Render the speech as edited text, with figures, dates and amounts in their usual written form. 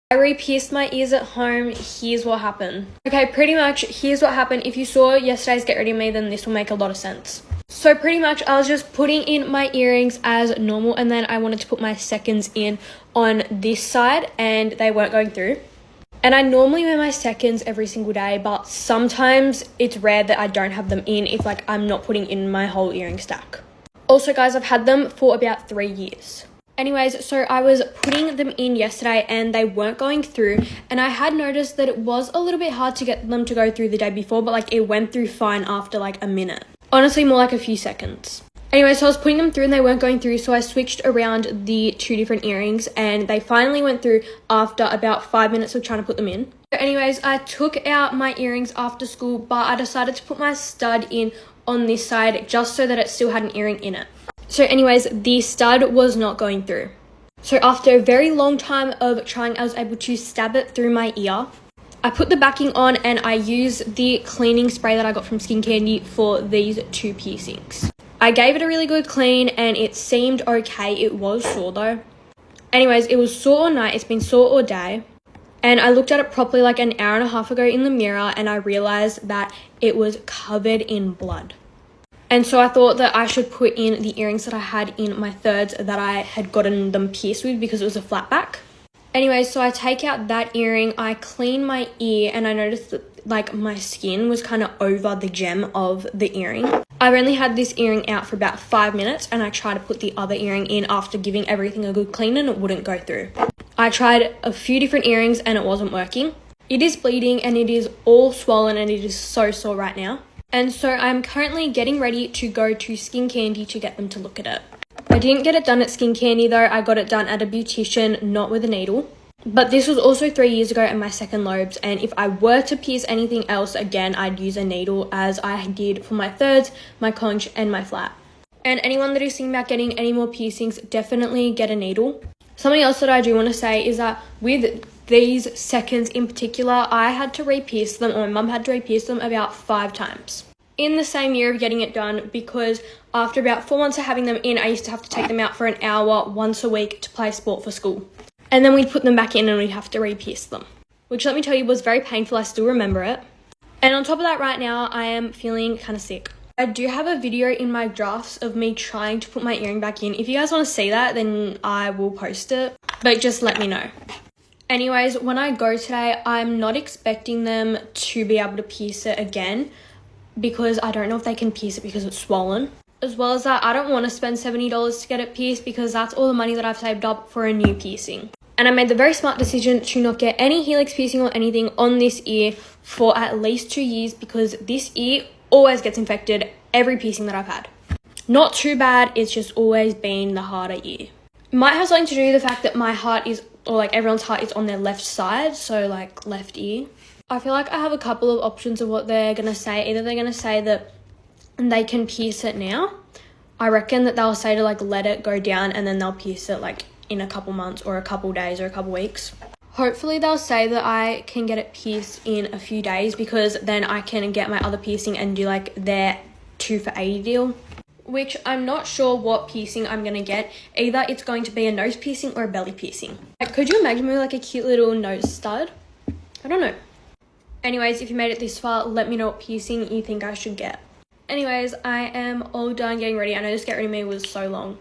I re-pierced my ears at home. Here's what happened. Okay, pretty much here's what happened. If you saw yesterday's Get Ready With Me, then this will make a lot of sense. So pretty much I was just putting in my earrings as normal, and then I wanted to put my seconds in on this side and they weren't going through. And I normally wear my seconds every single day, but sometimes it's rare that I don't have them in if like I'm not putting in my whole earring stack. Also guys, I've had them for about 3 years. Anyways, so I was putting them in yesterday and they weren't going through, and I had noticed that it was a little bit hard to get them to go through the day before, but like it went through fine after like a minute. Honestly, more like a few seconds. Anyway, so I was putting them through and they weren't going through, so I switched around the 2 different earrings and they finally went through after about 5 minutes of trying to put them in. So anyways, I took out my earrings after school, but I decided to put my stud in on this side just so that it still had an earring in it. So anyways, the stud was not going through. So after a very long time of trying, I was able to stab it through my ear. I put the backing on and I used the cleaning spray that I got from Skin Candy for these 2 piercings. I gave it a really good clean and it seemed okay. It was sore though. Anyways, it was sore all night. It's been sore all day. And I looked at it properly like an hour and a half ago in the mirror and I realized that it was covered in blood. And so I thought that I should put in the earrings that I had in my thirds that I had gotten them pierced with because it was a flat back. Anyway, so I take out that earring, I clean my ear, and I noticed that like my skin was kind of over the gem of the earring. I've only had this earring out for about 5 minutes and I tried to put the other earring in after giving everything a good clean and it wouldn't go through. I tried a few different earrings and it wasn't working. It is bleeding and it is all swollen and it is so sore right now. And so I'm currently getting ready to go to Skin Candy to get them to look at it. I didn't get it done at Skin Candy though. I got it done at a beautician, not with a needle. But this was also 3 years ago at my second lobes, and if I were to pierce anything else again, I'd use a needle as I did for my thirds, my conch and my flat. And anyone that is thinking about getting any more piercings, definitely get a needle. Something else that I do want to say is that with these seconds in particular, I had to re-pierce them, or my mum had to re-pierce them about 5 times in the same year of getting it done, because after about 4 months of having them in, I used to have to take them out for an hour once a week to play sport for school. And then we'd put them back in and we'd have to re-pierce them, which let me tell you was very painful. I still remember it. And on top of that, right now I am feeling kind of sick. I do have a video in my drafts of me trying to put my earring back in. If you guys want to see that, then I will post it, but just let me know. Anyways, when I go today, I'm not expecting them to be able to pierce it again because I don't know if they can pierce it because it's swollen. As well as that, I don't want to spend $70 to get it pierced because that's all the money that I've saved up for a new piercing. And I made the very smart decision to not get any helix piercing or anything on this ear for at least 2 years because this ear always gets infected every piercing that I've had. Not too bad, it's just always been the harder ear. It might have something to do with the fact that my heart is, or like everyone's heart is on their left side, so like left ear. I feel like I have a couple of options of what they're going to say. Either they're going to say that they can pierce it now. I reckon that they'll say to like let it go down and then they'll pierce it like in a couple months or a couple days or a couple weeks. Hopefully they'll say that I can get it pierced in a few days because then I can get my other piercing and do like their 2 for $80 deal, which I'm not sure what piercing I'm going to get. Either it's going to be a nose piercing or a belly piercing. Like, could you imagine me like a cute little nose stud? I don't know. Anyways, if you made it this far, let me know what piercing you think I should get. Anyways, I am all done getting ready. I know this Get Ready With Me was so long.